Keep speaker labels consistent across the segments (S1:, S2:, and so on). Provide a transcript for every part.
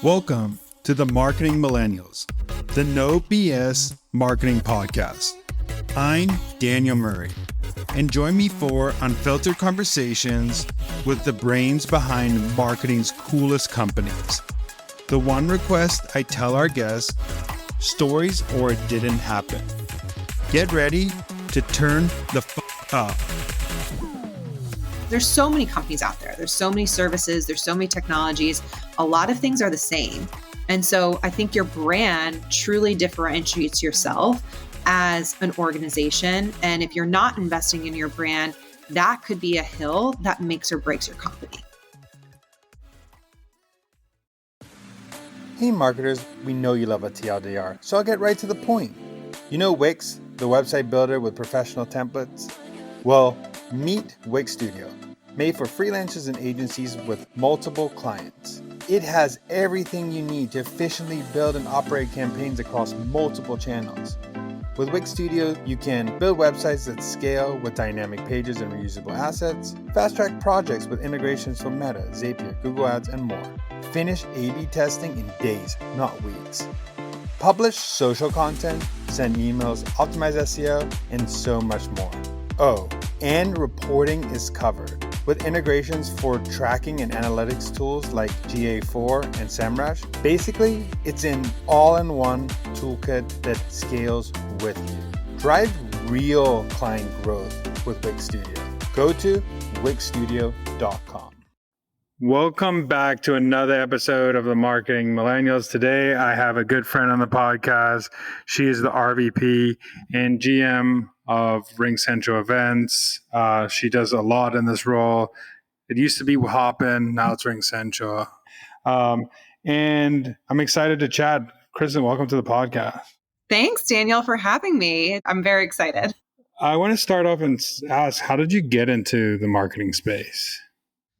S1: Welcome to the Marketing Millennials, the No BS Marketing Podcast. I'm Daniel Murray, and join me for unfiltered conversations with the brains behind marketing's coolest companies. The one request I tell our guests, stories or it didn't happen. Get ready to turn the up.
S2: There's so many companies out there. There's so many services. There's so many technologies. A lot of things are the same. And so I think your brand truly differentiates yourself as an organization. And if you're not investing in your brand, that could be a hill that makes or breaks your company.
S1: Hey marketers, we know you love a TLDR, so I'll get right to the point. You know Wix, the website builder with professional templates? Well, meet Wix Studio, made for freelancers and agencies with multiple clients. It has everything you need to efficiently build and operate campaigns across multiple channels. With Wix Studio, you can build websites that scale with dynamic pages and reusable assets, fast-track projects with integrations from Meta, Zapier, Google Ads, and more. Finish A/B testing in days, not weeks. Publish social content, send emails, optimize SEO, and so much more. Oh, and reporting is covered with integrations for tracking and analytics tools like GA4 and SEMrush. Basically, it's an all-in-one toolkit that scales with you. Drive real client growth with Wix Studio. Go to wixstudio.com. Welcome back to another episode of the Marketing Millennials. Today, I have a good friend on the podcast. She is the RVP and GM of RingCentral Events. She does a lot in this role. It used to be Hopin, now it's RingCentral. And I'm excited to chat. Kristen, welcome to the podcast.
S2: Thanks, Daniel, for having me. I'm very excited.
S1: I want to start off and ask, how did you get into the marketing space?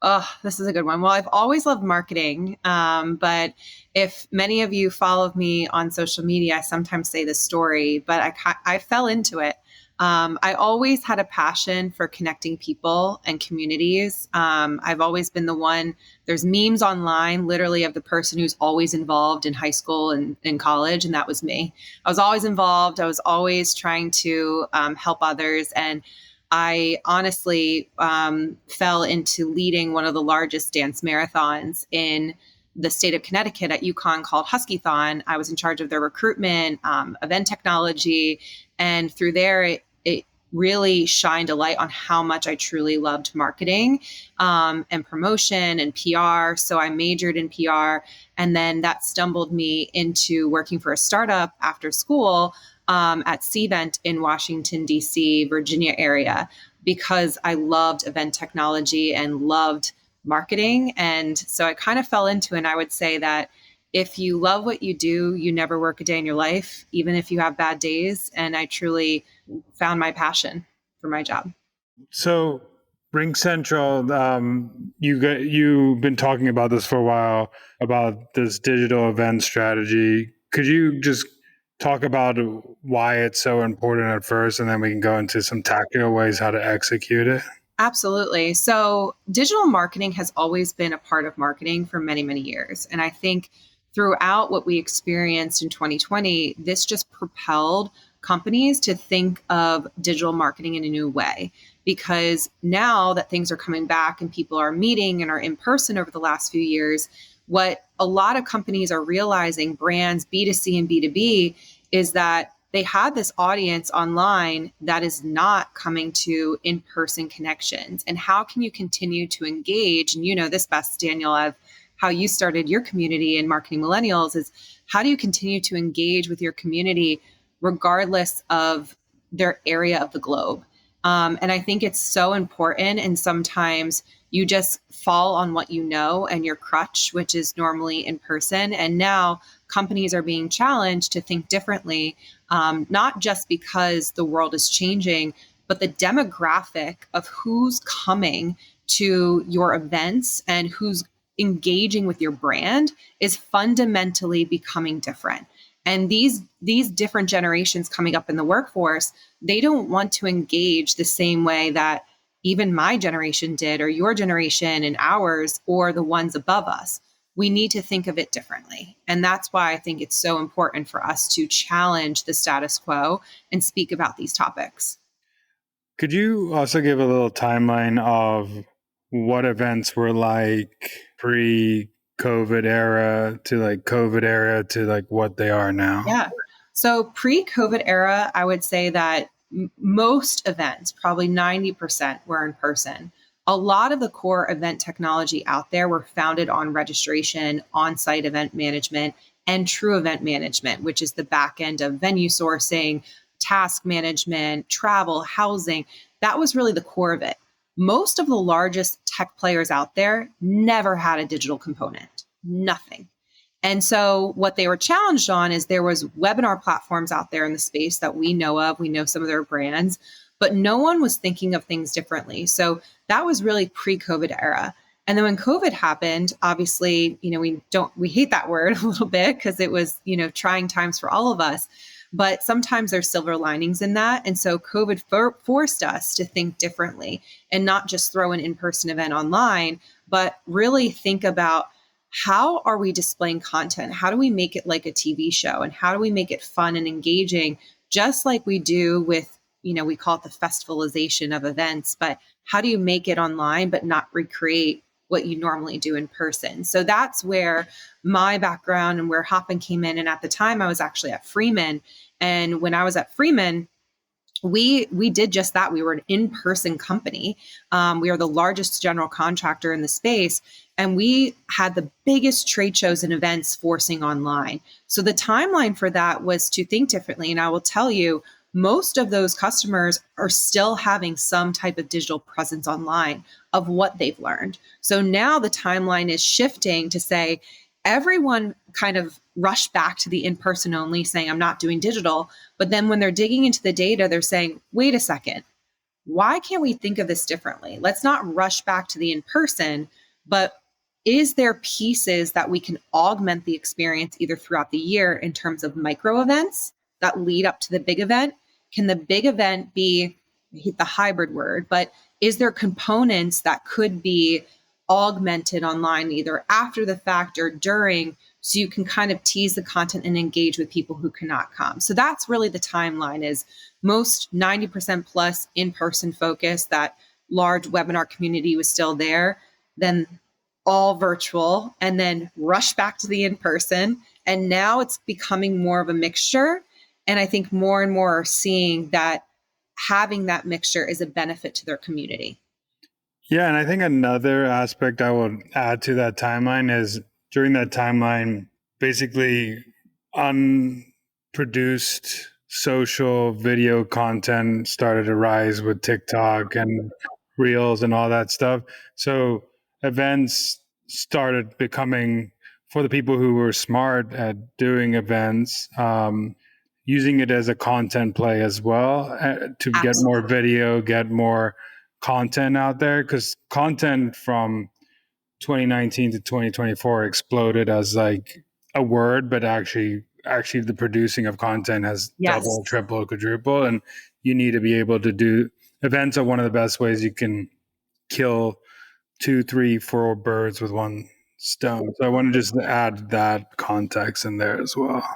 S2: Oh, this is a good one. Well, I've always loved marketing, but if many of you follow me on social media, I sometimes say this story, but I fell into it. I always had a passion for connecting people and communities. I've always been the one, there's memes online, literally of the person who's always involved in high school and in college, and that was me. I was always involved. I was always trying to help others. And I honestly fell into leading one of the largest dance marathons in the state of Connecticut at UConn called Huskython. I was in charge of their recruitment, event technology, and through there, it really shined a light on how much I truly loved marketing and promotion and PR. So I majored in PR, and then that stumbled me into working for a startup after school at Cvent in Washington, D.C., Virginia area, because I loved event technology and loved marketing. And so I kind of fell into it. And I would say that if you love what you do, you never work a day in your life, even if you have bad days. And I truly found my passion for my job.
S1: So RingCentral, you've been talking about this for a while, about this digital event strategy. Could you just talk about why it's so important at first, and then we can go into some tactical ways how to execute it?
S2: Absolutely. So digital marketing has always been a part of marketing for many, many years. And I think throughout what we experienced in 2020, this just propelled companies to think of digital marketing in a new way. Because now that things are coming back and people are meeting and are in person over the last few years, what a lot of companies are realizing, brands, B2C and B2B, is that they had this audience online that is not coming to in-person connections. And how can you continue to engage? And you know this best, Daniel, of how you started your community in Marketing Millennials, is how do you continue to engage with your community regardless of their area of the globe? And I think it's so important. And sometimes you just fall on what you know and your crutch, which is normally in person. And now companies are being challenged to think differently, not just because the world is changing, but the demographic of who's coming to your events and who's engaging with your brand is fundamentally becoming different. And these different generations coming up in the workforce, they don't want to engage the same way that even my generation did, or your generation and ours, or the ones above us. we need to think of it differently. And that's why I think it's so important for us to challenge the status quo and speak about these topics.
S1: Could you also give a little timeline of what events were like pre-COVID era to like COVID era to like what they are now?
S2: Yeah. So pre-COVID era, I would say that most events, probably 90%, were in person. A lot of the core event technology out there were founded on registration, on-site event management, and true event management, which is the back end of venue sourcing, task management, travel, housing. That was really the core of it. Most of the largest tech players out there never had a digital component, nothing. And so what they were challenged on is there was webinar platforms out there in the space that we know of. We know some of their brands, but no one was thinking of things differently. So that was really pre-COVID era. And then when COVID happened, obviously, we hate that word a little bit because it was, trying times for all of us. But sometimes there's silver linings in that. And so COVID forced us to think differently and not just throw an in-person event online, but really think about how are we displaying content? How do we make it like a TV show? And how do we make it fun and engaging, just like we do with, we call it the festivalization of events, but how do you make it online, but not recreate what you normally do in person? So that's where my background and where Hoppin came in. And at the time I was actually at Freeman. And when I was at Freeman, we did just that. We were an in-person company. We are the largest general contractor in the space, and we had the biggest trade shows and events forcing online. So the timeline for that was to think differently. And I will tell you, most of those customers are still having some type of digital presence online of what they've learned. So now the timeline is shifting to say, everyone kind of rushed back to the in-person only, saying, I'm not doing digital. But then when they're digging into the data, they're saying, wait a second, why can't we think of this differently? Let's not rush back to the in-person, but is there pieces that we can augment the experience either throughout the year in terms of micro events that lead up to the big event? Can the big event be, I hate the hybrid word, but is there components that could be augmented online either after the fact or during, so you can kind of tease the content and engage with people who cannot come? So that's really the timeline, is most 90% plus in-person focus. That large webinar community was still there, then all virtual, and then rush back to the in-person. And now it's becoming more of a mixture. And I think more and more are seeing that having that mixture is a benefit to their community.
S1: Yeah, and I think another aspect I will add to that timeline is during that timeline, basically unproduced social video content started to rise with TikTok and Reels and all that stuff. So events started becoming, for the people who were smart at doing events, using it as a content play as well, to get
S2: Absolutely.
S1: more video, get more content out there, because content from 2019 to 2024 exploded as like a word, but actually the producing of content has
S2: Yes.
S1: doubled, tripled, quadrupled, and you need to be able to do events are one of the best ways you can kill 2, 3, 4 birds with one stone. So I want to just add that context in there as well.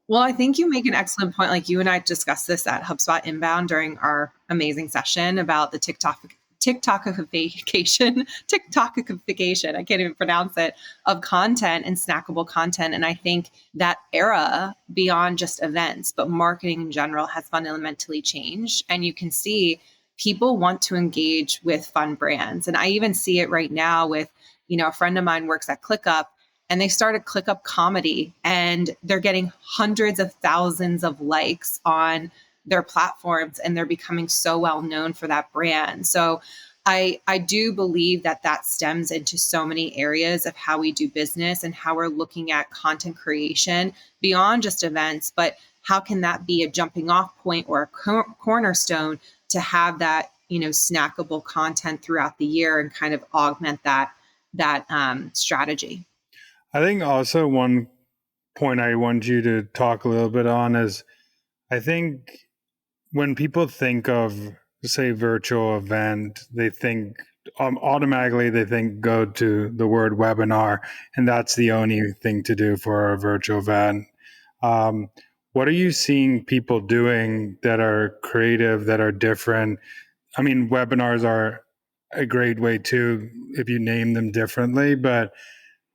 S2: Well, I think you make an excellent point. Like, you and I discussed this at HubSpot Inbound during our amazing session about the TikTokification, I can't even pronounce it, of content and snackable content. And I think that era, beyond just events, but marketing in general, has fundamentally changed. And you can see people want to engage with fun brands. And I even see it right now with, a friend of mine works at ClickUp, and they started ClickUp Comedy, and they're getting hundreds of thousands of likes on their platforms, and they're becoming so well known for that brand. So I do believe that stems into so many areas of how we do business and how we're looking at content creation beyond just events, but how can that be a jumping off point or a cornerstone to have that, snackable content throughout the year and kind of augment that strategy.
S1: I think also one point I want you to talk a little bit on is, I think when people think of, say, virtual event, they think automatically they think go to the word webinar, and that's the only thing to do for a virtual event. Um, what are you seeing people doing that are creative, that are different? I mean, webinars are a great way too, if you name them differently, but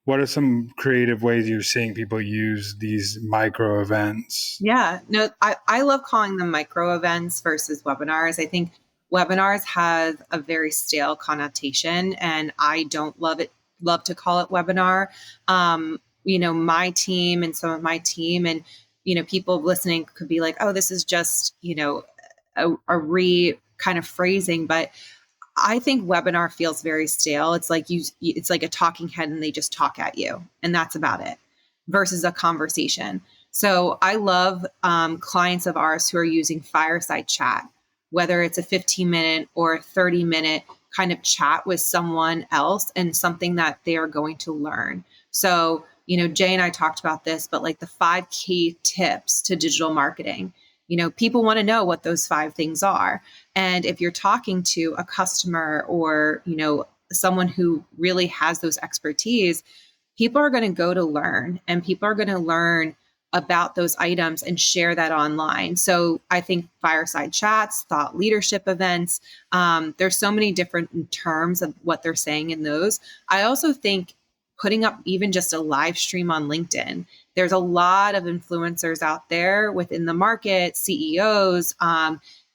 S1: what are some creative ways you're seeing people use these micro events?
S2: Yeah, no, I love calling them micro events versus webinars. I think webinars have a very stale connotation, and I don't love to call it webinar. My team and some of my team and, people listening could be like, oh, this is just, a re kind of phrasing, but I think webinar feels very stale. It's like a talking head and they just talk at you, and that's about it, versus a conversation. So I love clients of ours who are using fireside chat, whether it's a 15-minute or 30-minute kind of chat with someone else and something that they are going to learn. So, Jay and I talked about this, but like the 5 key tips to digital marketing, people want to know what those 5 things are. And if you're talking to a customer or, someone who really has those expertise, people are going to go to learn, and people are going to learn about those items and share that online. So I think fireside chats, thought leadership events, there's so many different terms of what they're saying in those. I also think putting up even just a live stream on LinkedIn. There's a lot of influencers out there within the market, CEOs,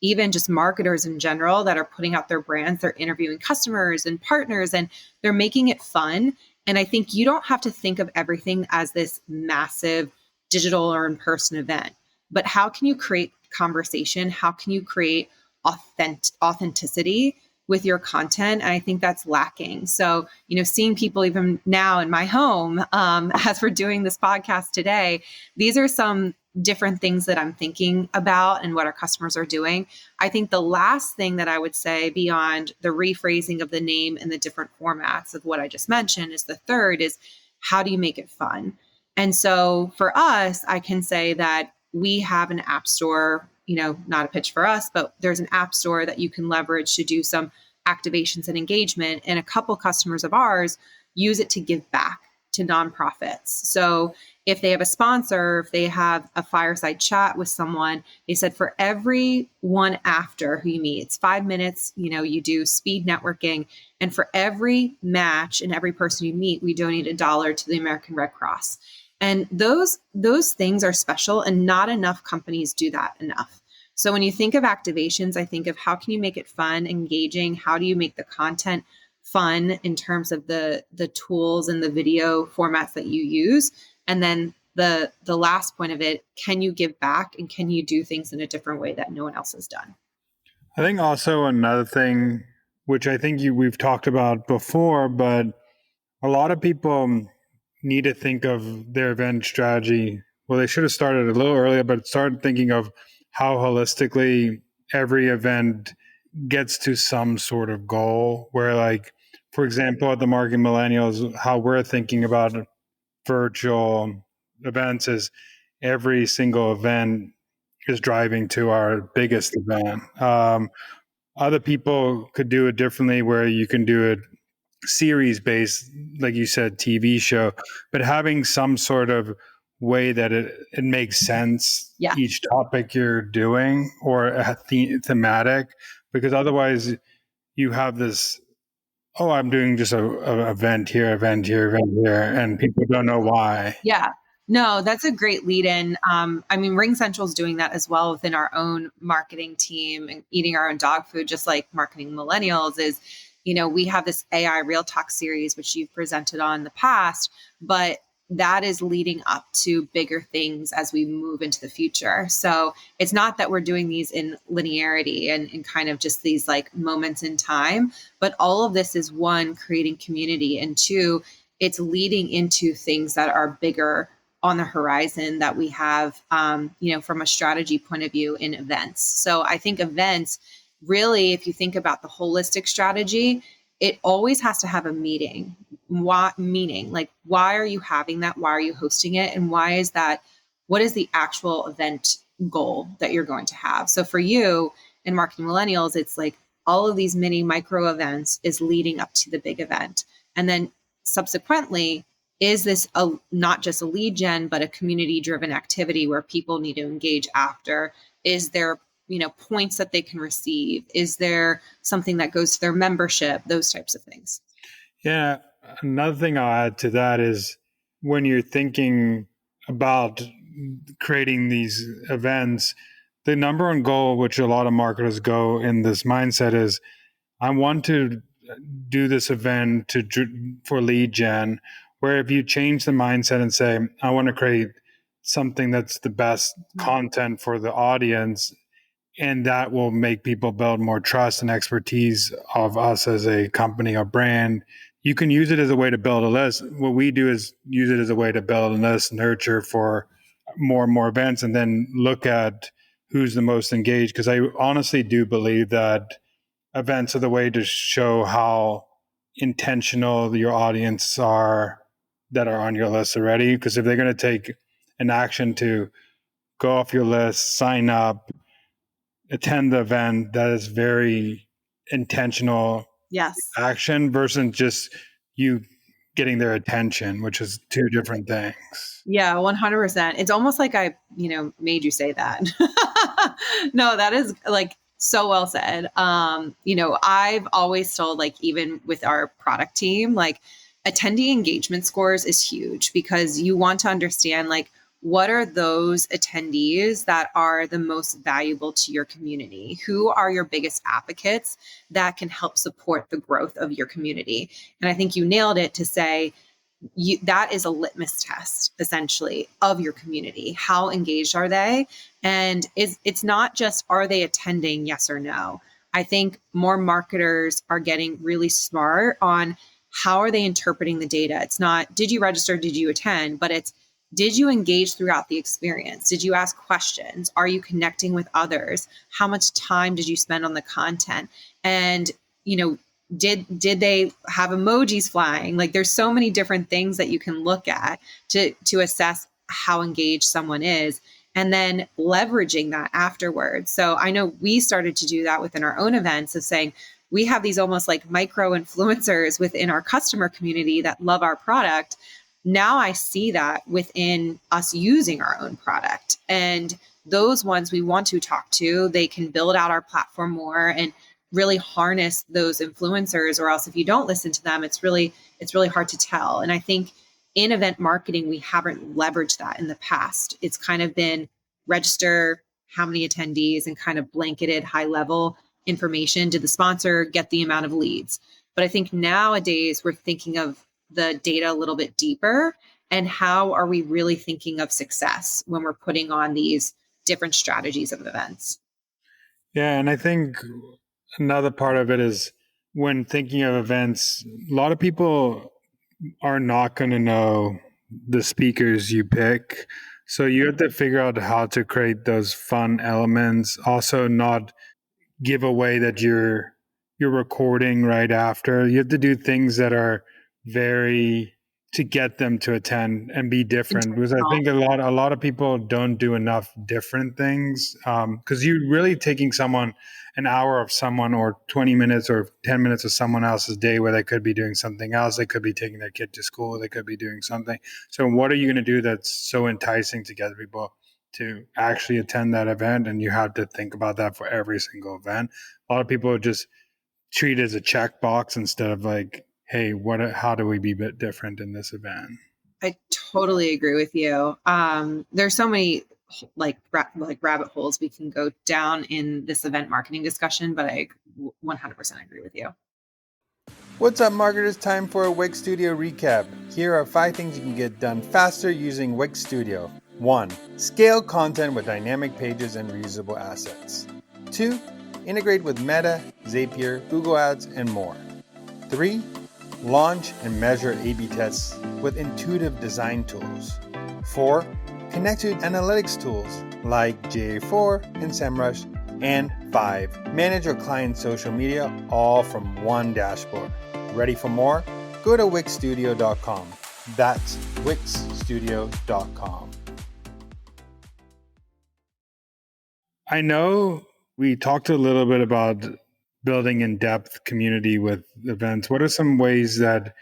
S2: even just marketers in general that are putting out their brands. They're interviewing customers and partners, and they're making it fun. And I think you don't have to think of everything as this massive digital or in-person event, but how can you create conversation? How can you create authenticity with your content? And I think that's lacking. So, seeing people even now in my home, as we're doing this podcast today, these are some different things that I'm thinking about and what our customers are doing. I think the last thing that I would say beyond the rephrasing of the name and the different formats of what I just mentioned is the third is, how do you make it fun? And so for us, I can say that we have an app store, not a pitch for us, but there's an app store that you can leverage to do some activations and engagement. And a couple customers of ours use it to give back to nonprofits. So if they have a sponsor, if they have a fireside chat with someone, they said for every one after who you meet, it's 5 minutes, you do speed networking. And for every match and every person you meet, we donate $1 to the American Red Cross. And those things are special, and not enough companies do that enough. So when you think of activations, I think of how can you make it fun, engaging? How do you make the content fun in terms of the tools and the video formats that you use? And then the last point of it, can you give back, and can you do things in a different way that no one else has done?
S1: I think also another thing, which I think we've talked about before, but a lot of people need to think of their event strategy. Well, they should have started a little earlier, but started thinking of how holistically every event gets to some sort of goal. Where, like, for example, at the Marketing Millennials, how we're thinking about virtual events is every single event is driving to our biggest event. Other people could do it differently, where you can do it series based, like you said, TV show, but having some sort of way that it makes sense,
S2: Yeah.
S1: each topic you're doing, or a thematic, because otherwise you have this, oh, I'm doing just a event here, event here, event here, and people don't know why.
S2: Yeah. No, that's a great lead in. Ring Central is doing that as well within our own marketing team, and eating our own dog food, just like Marketing Millennials is, we have this AI Real Talk series, which you've presented on in the past, but that is leading up to bigger things as we move into the future. So it's not that we're doing these in linearity and kind of just these like moments in time, but all of this is, one, creating community, and two, it's leading into things that are bigger on the horizon that we have, from a strategy point of view in events. So I think events, really, if you think about the holistic strategy, it always has to have a meaning. Meaning, like, why are you having that? Why are you hosting it? And why is that? What is the actual event goal that you're going to have? So for you in Marketing Millennials, it's like, all of these mini micro events is leading up to the big event. And then subsequently, is this not just a lead gen, but a community driven activity where people need to engage after? Is there, points that they can receive? Is there something that goes to their membership? Those types of things.
S1: Yeah. Another thing I'll add to that is when you're thinking about creating these events, the number one goal, which a lot of marketers go in this mindset, is I want to do this event for lead gen, where if you change the mindset and say, I want to create something that's the best content for the audience, and that will make people build more trust and expertise of us as a company or brand. You can use it as a way to build a list. What we do is use it as a way to build a list, nurture for more and more events, and then look at who's the most engaged. Because I honestly do believe that events are the way to show how intentional your audience are that are on your list already. Because if they're going to take an action to go off your list, sign up, attend the event, that is very intentional action versus just you getting their attention, which is two different things.
S2: Yeah, 100%. It's almost like I, made you say that. No, that is like so well said. I've always told, like, even with our product team, like, attendee engagement scores is huge because you want to understand, like, what are those attendees that are the most valuable to your community? Who are your biggest advocates that can help support the growth of your community? And I think you nailed it to say, that is a litmus test essentially of your community. How engaged are they? And it's not just, are they attending, yes or no? I think more marketers are getting really smart on how are they interpreting the data. It's not, did you register, did you attend, but it's, did you engage throughout the experience? Did you ask questions? Are you connecting with others? How much time did you spend on the content? And, did they have emojis flying? Like, there's so many different things that you can look at to assess how engaged someone is, and then leveraging that afterwards. So I know we started to do that within our own events of saying, we have these almost like micro influencers within our customer community that love our product. Now I see that within us using our own product, and those ones we want to talk to, they can build out our platform more and really harness those influencers, or else if you don't listen to them, it's really hard to tell. And I think in event marketing, we haven't leveraged that in the past. It's kind of been register how many attendees and kind of blanketed high level information. Did the sponsor get the amount of leads? But I think nowadays we're thinking of the data a little bit deeper, and how are we really thinking of success when we're putting on these different strategies of events?
S1: Yeah, and I think another part of it is when thinking of events, a lot of people are not going to know the speakers you pick. So you have to figure out how to create those fun elements. Also, not give away that you're recording right after. You have to do things that are very to get them to attend and be different, because I think a lot of people don't do enough different things, because you're really taking someone an hour of someone or 20 minutes or 10 minutes of someone else's day where they could be doing something else. They could be taking their kid to school. They could be doing something. So what are you going to do that's so enticing to get people to actually attend that event? And you have to think about that for every single event. A lot of people just treat it as a checkbox instead of like, hey, how do we be a bit different in this event?
S2: I totally agree with you. There's so many like rabbit holes we can go down in this event marketing discussion, but I 100% agree with you.
S1: What's up, marketers? Time for a Wix Studio recap. Here are 5 things you can get done faster using Wix Studio. 1. Scale content with dynamic pages and reusable assets. 2. Integrate with Meta, Zapier, Google Ads, and more. 3. Launch and measure A/B tests with intuitive design tools. 4. Connect to analytics tools like GA4 and SEMrush. And 5. Manage your client's social media all from one dashboard. Ready for more? Go to wixstudio.com. That's wixstudio.com. I know we talked a little bit about building in-depth community with events, what are some ways that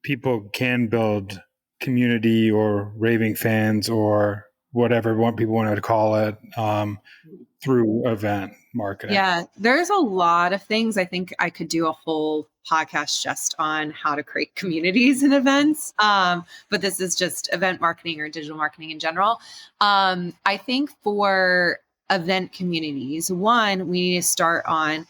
S1: people can build community or raving fans or whatever people want to call it through event marketing?
S2: Yeah, there's a lot of things. I think I could do a whole podcast just on how to create communities and events. But this is just event marketing or digital marketing in general. I think for event communities, one, we need to start on,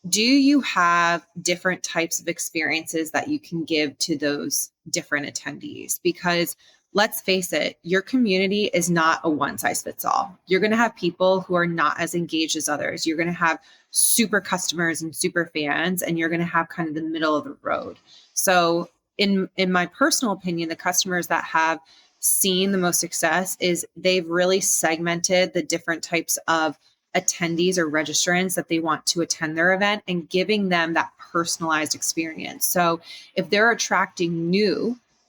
S2: do you have different types of experiences that you can give to those different attendees? Because let's face it, your community is not a one size fits all. You're going to have people who are not as engaged as others. You're going to have super customers and super fans, and you're going to have kind of the middle of the road. So in my personal opinion, the customers that have seen the most success is they've really segmented the different types of attendees or registrants that they want to attend their event and giving them that personalized experience. So if they're attracting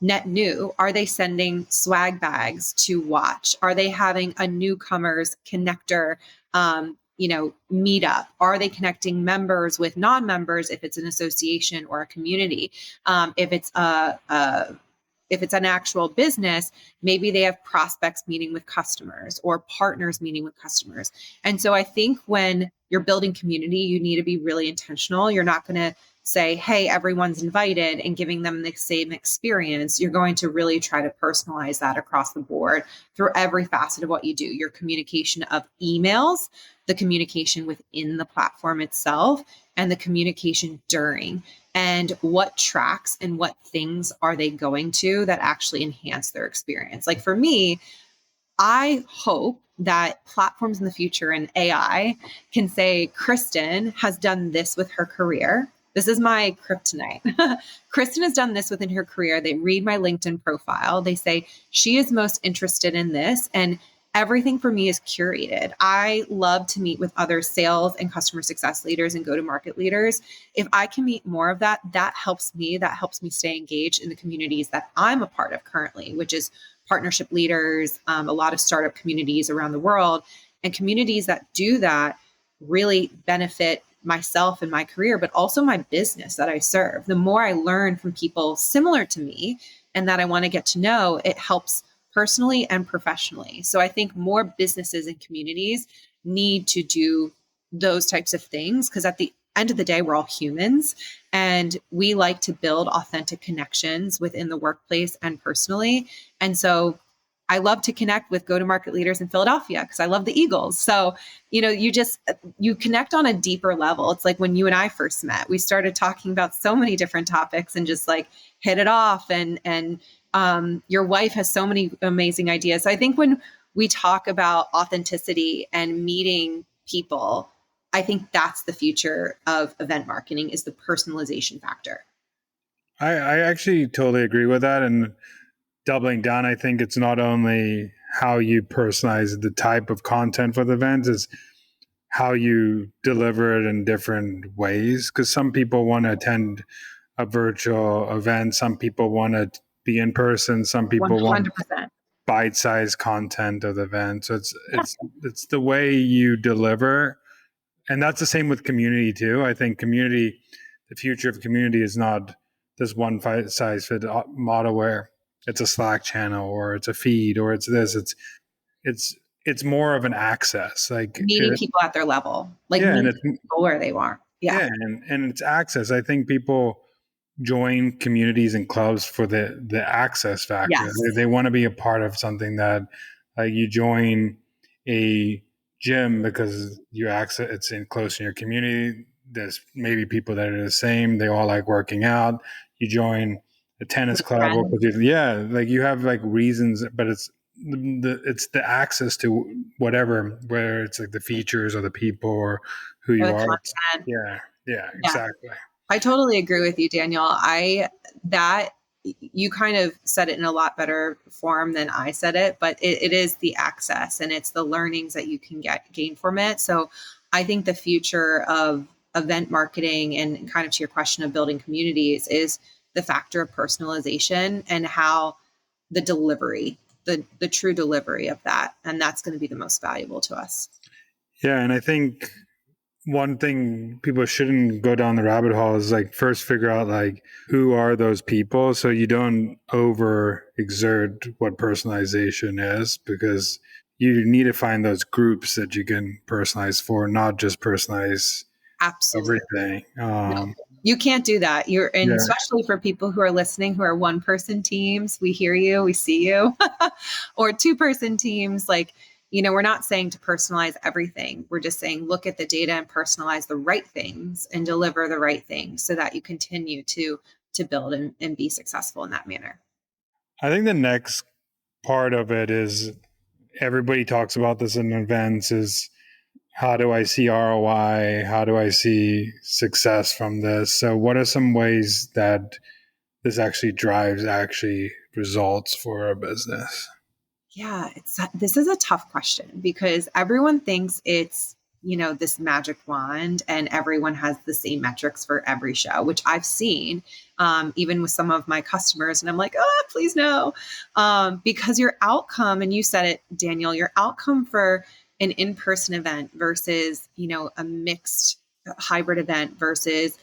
S2: net new, are they sending swag bags to watch? Are they having a newcomers connector, meetup? Are they connecting members with non-members if it's an association or a community? If it's an actual business, maybe they have prospects meeting with customers or partners meeting with customers. And so I think when you're building community, you need to be really intentional. You're not going to say, hey, everyone's invited and giving them the same experience. You're going to really try to personalize that across the board through every facet of what you do. Your communication of emails, the communication within the platform itself, and the communication during. And what tracks and what things are they going to that actually enhance their experience? Like for me, I hope that platforms in the future and AI can say, Kristen has done this with her career. This is my kryptonite. Kristen has done this within her career. They read my LinkedIn profile. They say she is most interested in this. And everything for me is curated. I love to meet with other sales and customer success leaders and go-to-market leaders. If I can meet more of that, that helps me. That helps me stay engaged in the communities that I'm a part of currently, which is partnership leaders, a lot of startup communities around the world. And communities that do that really benefit myself and my career, but also my business that I serve. The more I learn from people similar to me and that I want to get to know, it helps personally and professionally. So I think more businesses and communities need to do those types of things because at the end of the day, we're all humans and we like to build authentic connections within the workplace and personally. And so I love to connect with go-to-market leaders in Philadelphia because I love the Eagles. So, you connect on a deeper level. It's like when you and I first met, we started talking about so many different topics and just like hit it off. And your wife has so many amazing ideas. So I think when we talk about authenticity and meeting people, I think that's the future of event marketing is the personalization factor.
S1: I actually totally agree with that. And doubling down, I think it's not only how you personalize the type of content for the event, is how you deliver it in different ways. Because some people want to attend a virtual event, some people want to be in person, some people want
S2: 100%.
S1: bite-sized content of the event. So it's the way you deliver, and that's the same with community too. I think community, the future of community is not this one size fit model where it's a Slack channel or it's a feed or it's this. It's more of an access, like
S2: Meeting people at their level, like
S1: yeah, and
S2: meeting
S1: it's
S2: people where they are. Yeah.
S1: yeah, and it's access. I think people join communities and clubs for the access factor.
S2: Yes.
S1: They want to be a part of something that, like, you join a gym because you access it's in close in your community. There's maybe people that are the same. They all like working out. You join a tennis
S2: With
S1: club, or
S2: friends.
S1: yeah, like you have like reasons, but it's the access to whatever, where it's like the features or the people or who
S2: Or
S1: you
S2: the
S1: are.
S2: content.
S1: Yeah,
S2: Yeah.
S1: exactly.
S2: I totally agree with you, Daniel. That you kind of said it in a lot better form than I said it, but it is the access and it's the learnings that you can gain from it. So I think the future of event marketing and kind of to your question of building communities is the factor of personalization and how the delivery, the true delivery of that. And that's going to be the most valuable to us.
S1: Yeah, and I think one thing people shouldn't go down the rabbit hole is like first figure out like who are those people so you don't over exert what personalization is, because you need to find those groups that you can personalize for, not just personalize
S2: Absolutely.
S1: everything.
S2: No, you can't do that. And
S1: Yeah.
S2: especially for people who are listening who are one person teams, we hear you, we see you, or two-person teams. Like, we're not saying to personalize everything. We're just saying look at the data and personalize the right things and deliver the right things so that you continue to build and be successful in that manner.
S1: I think the next part of it is everybody talks about this in events is how do I see ROI? How do I see success from this? So what are some ways that this actually drives results for a business?
S2: Yeah, this is a tough question because everyone thinks it's, this magic wand and everyone has the same metrics for every show, which I've seen even with some of my customers. And I'm like, oh, please no. Because your outcome, and you said it, Daniel, your outcome for an in-person event versus, a mixed hybrid event versus,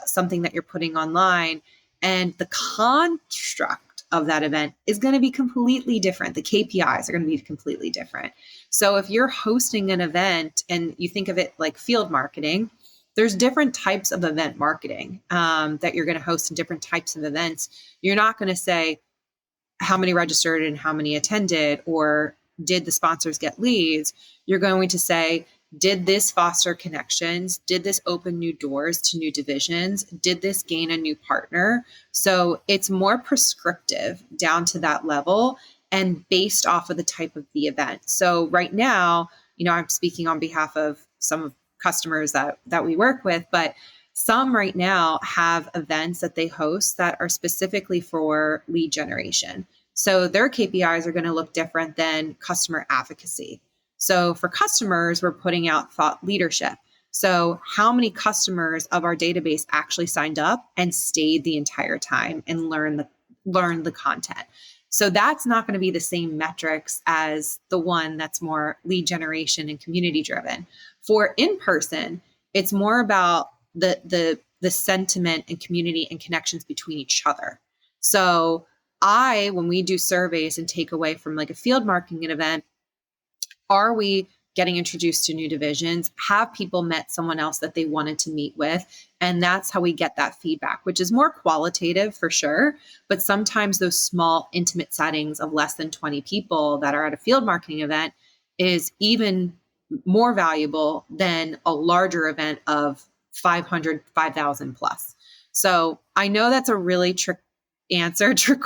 S2: something that you're putting online, and the construct of that event is going to be completely different. The KPIs are going to be completely different. So if you're hosting an event and you think of it like field marketing, there's different types of event marketing that you're going to host in different types of events. You're not going to say how many registered and how many attended, or did the sponsors get leads. You're going to say, did this foster connections? Did this open new doors to new divisions? Did this gain a new partner? So it's more prescriptive down to that level and based off of the type of the event. So right now, I'm speaking on behalf of some of customers that we work with, but some right now have events that they host that are specifically for lead generation. So their KPIs are going to look different than customer advocacy. So for customers, we're putting out thought leadership. So how many customers of our database actually signed up and stayed the entire time and learned the content? So that's not going to be the same metrics as the one that's more lead generation and community driven. For in-person, it's more about the sentiment and community and connections between each other. So when we do surveys and take away from like a field marketing event, are we getting introduced to new divisions? Have people met someone else that they wanted to meet with? And that's how we get that feedback, which is more qualitative for sure. But sometimes those small, intimate settings of less than 20 people that are at a field marketing event is even more valuable than a larger event of 500, 5,000 plus. So I know that's a really answer to your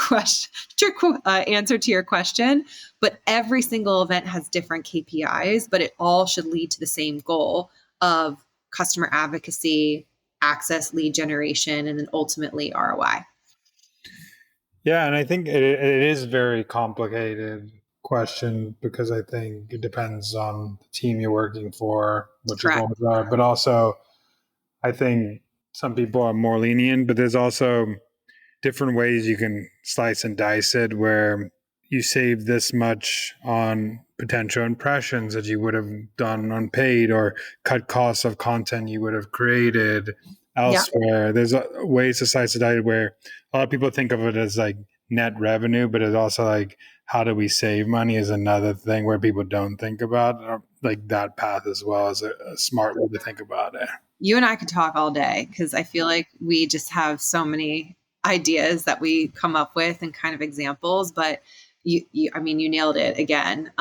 S2: question, but every single event has different KPIs, but it all should lead to the same goal of customer advocacy, access, lead generation, and then ultimately ROI.
S1: Yeah, and I think it is a very complicated question because I think it depends on the team you're working for, what your
S2: Correct.
S1: goals are, but also I think some people are more lenient, but there's also different ways you can slice and dice it where you save this much on potential impressions that you would have done on paid or cut costs of content you would have created elsewhere. Yeah. There's ways to slice and dice where a lot of people think of it as like net revenue, but it's also like how do we save money is another thing where people don't think about like that path as well as a smart way to think about it.
S2: You and I could talk all day because I feel like we just have so many ideas that we come up with and kind of examples, but you nailed it again,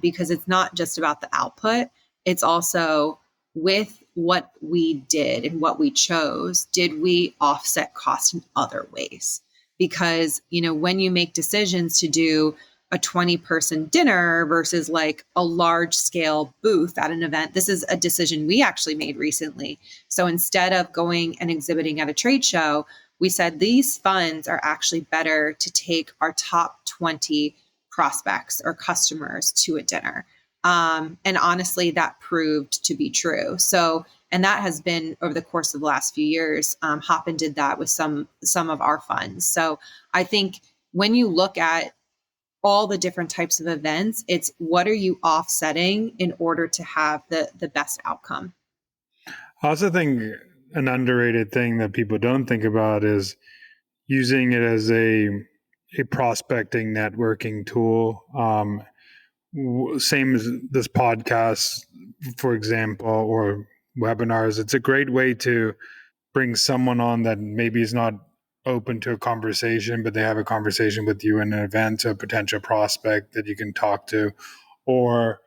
S2: because it's not just about the output. It's also with what we did and what we chose, did we offset cost in other ways? Because, when you make decisions to do a 20-person dinner versus like a large scale booth at an event, this is a decision we actually made recently. So instead of going and exhibiting at a trade show, we said these funds are actually better to take our top 20 prospects or customers to a dinner. And honestly, that proved to be true. So, and that has been over the course of the last few years. Hopin did that with some of our funds. So I think when you look at all the different types of events, it's what are you offsetting in order to have the best outcome?
S1: I also think an underrated thing that people don't think about is using it as a prospecting networking tool. Same as this podcast, for example, or webinars. It's a great way to bring someone on that maybe is not open to a conversation, but they have a conversation with you in an event, a potential prospect that you can talk to, or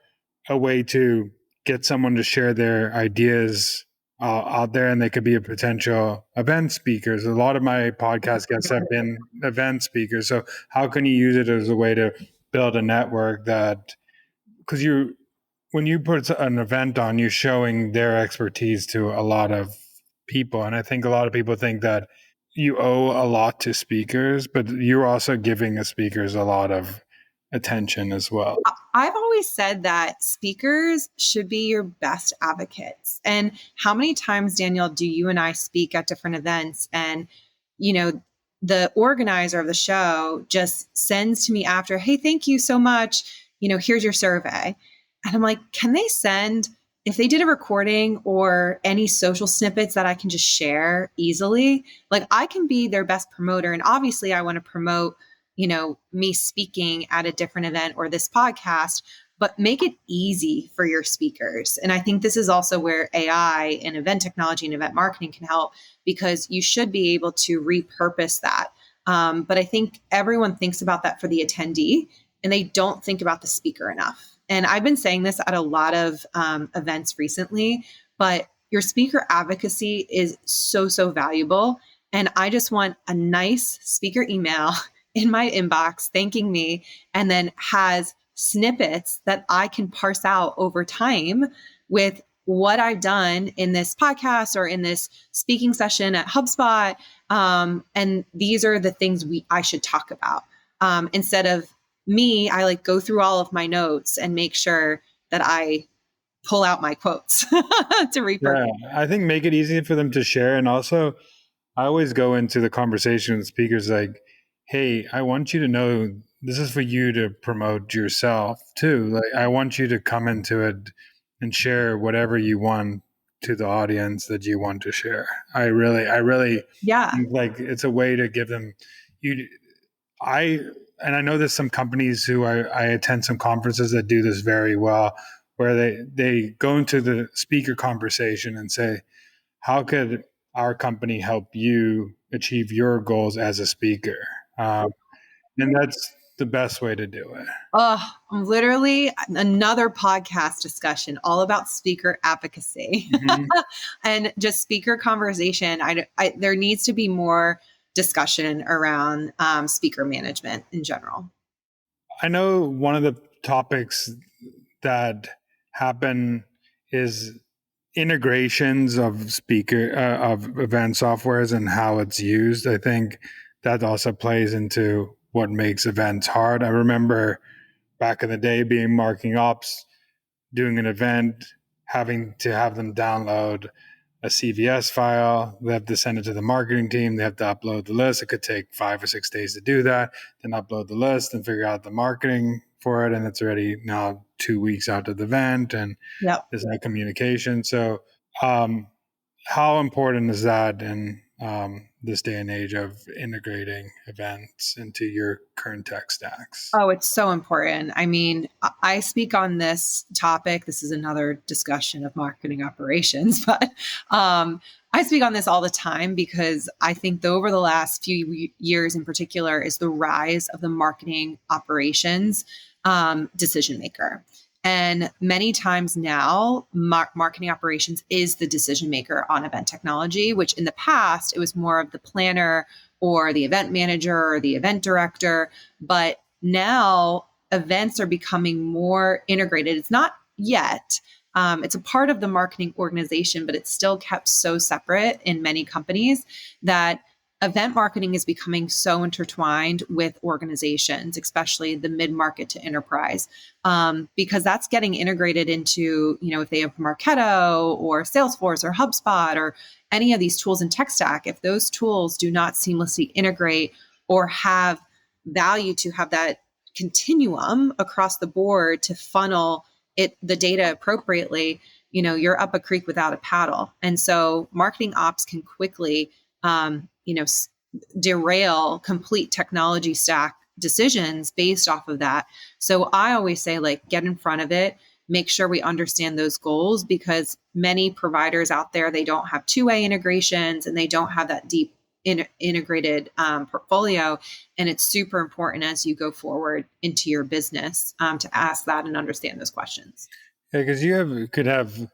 S1: a way to get someone to share their ideas out there, and they could be a potential event speakers. A lot of my podcast guests have been event speakers. So how can you use it as a way to build a network that, because you, when you put an event on, you're showing their expertise to a lot of people. And I think a lot of people think that you owe a lot to speakers, but you're also giving the speakers a lot of attention as well.
S2: I've always said that speakers should be your best advocates. And how many times, Daniel, do you and I speak at different events and, the organizer of the show just sends to me after, hey, thank you so much. Here's your survey. And I'm like, can they send, if they did a recording or any social snippets that I can just share easily, like I can be their best promoter. And obviously I want to promote me speaking at a different event or this podcast, but make it easy for your speakers. And I think this is also where AI and event technology and event marketing can help, because you should be able to repurpose that. But I think everyone thinks about that for the attendee and they don't think about the speaker enough. And I've been saying this at a lot of events recently, but your speaker advocacy is so, so valuable. And I just want a nice speaker email in my inbox thanking me, and then has snippets that I can parse out over time with what I've done in this podcast or in this speaking session at HubSpot. And these are the things I should talk about. Instead of me, I like go through all of my notes and make sure that I pull out my quotes to repurpose.
S1: Yeah, I think make it easy for them to share. And also, I always go into the conversation with speakers like, hey, I want you to know this is for you to promote yourself too. Like, I want you to come into it and share whatever you want to the audience that you want to share. I really
S2: Yeah.
S1: think like it's a way to give them you. And I know there's some companies who I attend some conferences that do this very well, where they go into the speaker conversation and say, how could our company help you achieve your goals as a speaker? And that's the best way to do it.
S2: Oh, literally another podcast discussion all about speaker advocacy
S1: Mm-hmm.
S2: and just speaker conversation. There needs to be more discussion around speaker management in general.
S1: I know one of the topics that happen is integrations of of event softwares and how it's used. I think that also plays into what makes events hard. I remember back in the day being marketing ops, doing an event, having to have them download a CVS file. They have to send it to the marketing team. They have to upload the list. It could take 5 or 6 days to do that. Then upload the list and figure out the marketing for it. And it's already now 2 weeks out of the event, and
S2: Yep.
S1: there's no communication. So, how important is that in this day and age of integrating events into your current tech stacks?
S2: Oh, it's so important. I mean, I speak on this topic. This is another discussion of marketing operations, but I speak on this all the time because I think over the last few years in particular is the rise of the marketing operations decision maker. And many times now, marketing operations is the decision maker on event technology, which in the past, it was more of the planner or the event manager or the event director. But now events are becoming more integrated. It's not yet. It's a part of the marketing organization, but it's still kept so separate in many companies that event marketing is becoming so intertwined with organizations, especially the mid-market to enterprise, because that's getting integrated into, if they have Marketo or Salesforce or HubSpot or any of these tools in tech stack, if those tools do not seamlessly integrate or have value to have that continuum across the board to funnel the data appropriately, you're up a creek without a paddle. And so marketing ops can quickly, derail complete technology stack decisions based off of that. So I always say, like, get in front of it, make sure we understand those goals, because many providers out there, they don't have two-way integrations and they don't have that deep integrated portfolio. And it's super important as you go forward into your business to ask that and understand those questions.
S1: Yeah, because could have,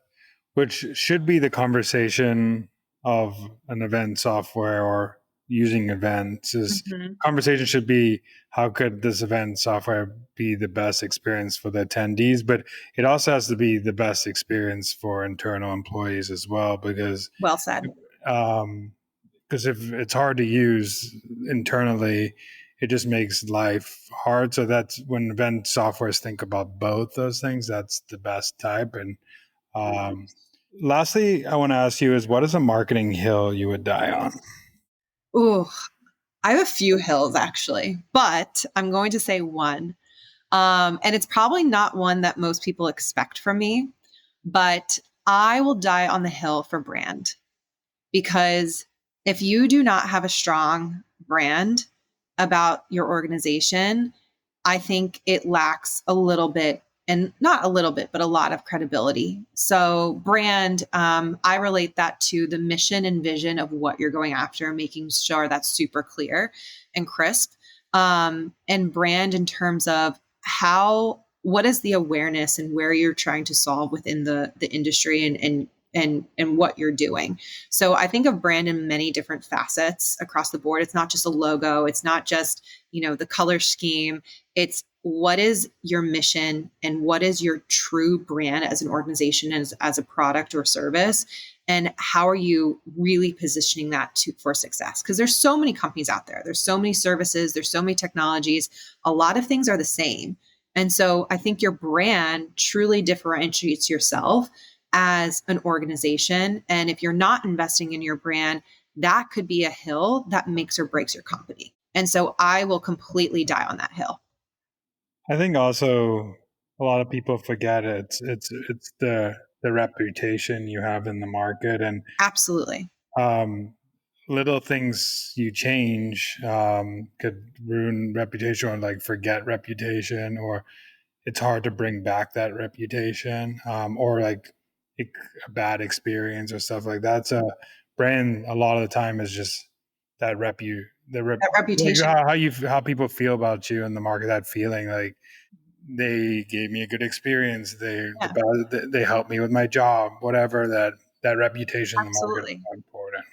S1: which should be the conversation of an event software or using events is
S2: Mm-hmm.
S1: conversation should be how could this event software be the best experience for the attendees, but it also has to be the best experience for internal employees as well, because
S2: Well said.
S1: um, because if it's hard to use internally, it just makes life hard. So that's when event softwares think about both those things, that's the best type. And um, lastly, I want to ask you is what is a marketing hill you would die on?
S2: Ooh, I have a few hills actually, but I'm going to say one. And it's probably not one that most people expect from me, but I will die on the hill for brand. Because if you do not have a strong brand about your organization, I think it lacks a little bit, and not a little bit, but a lot of credibility. So, brand, I relate that to the mission and vision of what you're going after, making sure that's super clear and crisp. And brand in terms of what is the awareness and where you're trying to solve within the industry and what you're doing. So I think of brand in many different facets across the board. It's not just a logo. It's not just, the color scheme. It's what is your mission and what is your true brand as an organization, as a product or service, and how are you really positioning that for success? Because there's so many companies out there. There's so many services. There's so many technologies. A lot of things are the same. And so I think your brand truly differentiates yourself as an organization. And if you're not investing in your brand, that could be a hill that makes or breaks your company. And so I will completely die on that hill.
S1: I think also a lot of people forget it's the reputation you have in the market, and
S2: Absolutely.
S1: um, little things you change could ruin reputation or like forget reputation, or it's hard to bring back that reputation, or like a bad experience or stuff like that. So brand a lot of the time is just that
S2: That
S1: like
S2: reputation.
S1: how people feel about you in the market, that feeling like they gave me a good experience,
S2: Yeah,
S1: they helped me with my job, whatever, that reputation in the market is
S2: absolutely.
S1: important.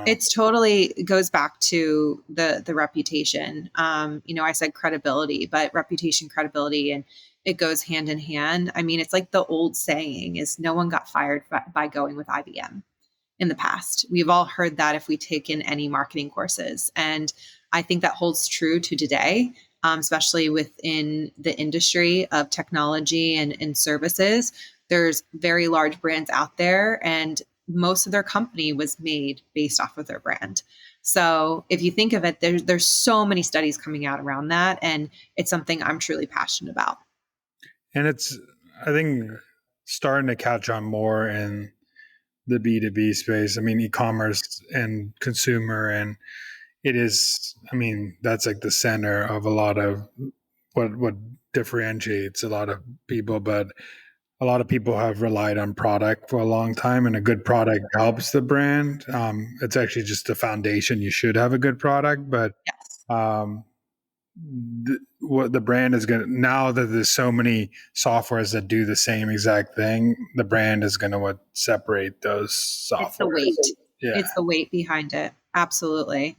S2: It's totally it goes back to the reputation. I said credibility, but reputation, credibility, and it goes hand in hand. I mean, it's like the old saying is no one got fired by going with IBM in the past. We've all heard that if we take in any marketing courses. And I think that holds true to today, especially within the industry of technology and services. There's very large brands out there, and most of their company was made based off of their brand. So if you think of it, there's so many studies coming out around that. And it's something I'm truly passionate about.
S1: And it's, I think, starting to catch on more in the B2B space. I mean, e-commerce and consumer, and it is, I mean, that's like the center of a lot of what differentiates a lot of people, but a lot of people have relied on product for a long time, and a good product helps the brand. It's actually just the foundation. You should have a good product, but
S2: Yes.
S1: um, what the brand is going to, now that there's so many softwares that do the same exact thing, the brand is going to what separate those
S2: It's the
S1: softwares.
S2: weight.
S1: Yeah.
S2: It's the weight behind it. Absolutely.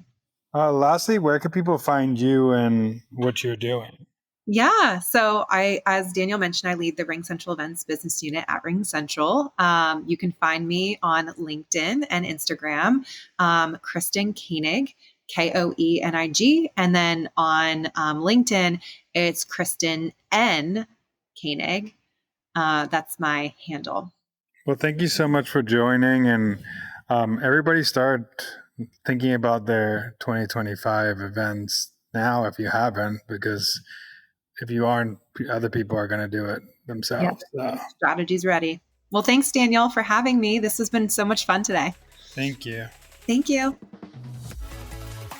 S1: Lastly, where can people find you and what you're doing?
S2: Yeah. So as Daniel mentioned, I lead the Ring Central Events business unit at Ring Central. You can find me on LinkedIn and Instagram, Kristen Koenig, Koenig. And then on LinkedIn, it's Kristen N. Koenig. That's my handle.
S1: Well, thank you so much for joining, and everybody start thinking about their 2025 events now if you haven't, because if you aren't, other people are going to do it
S2: Yep.
S1: themselves. So,
S2: Strategy's ready. Well, thanks, Daniel, for having me. This has been so much fun today.
S1: Thank you.
S2: Thank you.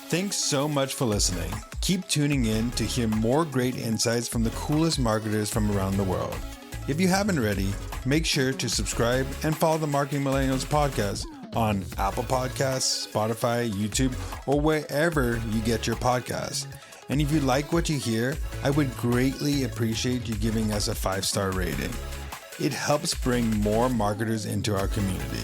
S1: Thanks so much for listening. Keep tuning in to hear more great insights from the coolest marketers from around the world. If you haven't already, make sure to subscribe and follow the Marketing Millennials podcast on Apple Podcasts, Spotify, YouTube, or wherever you get your podcasts. And if you like what you hear, I would greatly appreciate you giving us a 5-star rating. It helps bring more marketers into our community.